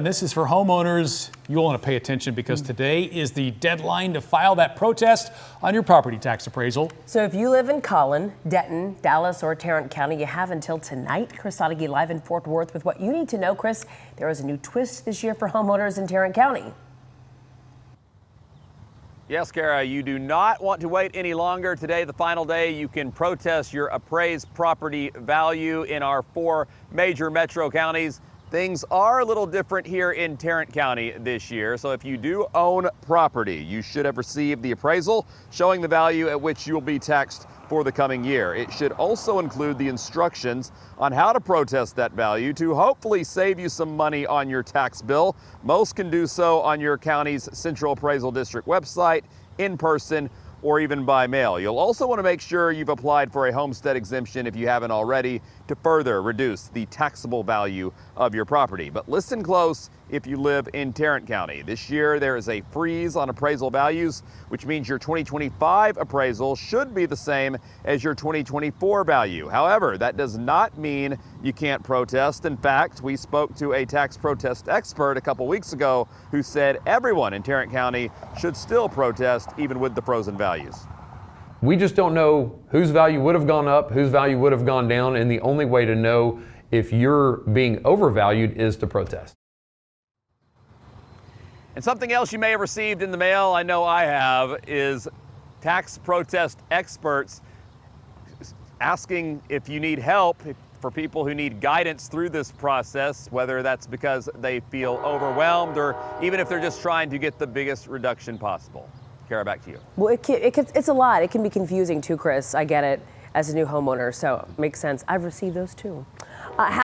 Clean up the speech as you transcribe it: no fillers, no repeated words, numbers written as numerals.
And this is for homeowners. You'll want to pay attention because today is the deadline to file that protest on your property tax appraisal. So if you live in Collin, Denton, Dallas, or Tarrant County, you have until tonight. Chris Sadeghi live in Fort Worth with what you need to know. Chris, there is a new twist this year for homeowners in Tarrant County. Yes, Kara, you do not want to wait any longer. Today, the final day, you can protest your appraised property value in our 4 major metro counties. Things are a little different here in Tarrant County this year. So if you do own property, you should have received the appraisal showing the value at which you'll be taxed for the coming year. It should also include the instructions on how to protest that value to hopefully save you some money on your tax bill. Most can do so on your county's Central Appraisal District website, in person, or even by mail. You'll also want to make sure you've applied for a homestead exemption if you haven't already to further reduce the taxable value of your property. But listen close if you live in Tarrant County. This year there is a freeze on appraisal values, which means your 2025 appraisal should be the same as your 2024 value. However, that does not mean you can't protest. In fact, we spoke to a tax protest expert a couple weeks ago who said everyone in Tarrant County should still protest even with the frozen values. We just don't know whose value would have gone up, whose value would have gone down, and the only way to know if you're being overvalued is to protest. And something else you may have received in the mail, I know I have, is tax protest experts asking if you need help for people who need guidance through this process, whether that's because they feel overwhelmed or even if they're just trying to get the biggest reduction possible. Kara, back to you. Well, it's a lot. It can be confusing too, Chris. I get it as a new homeowner, so it makes sense. I've received those too.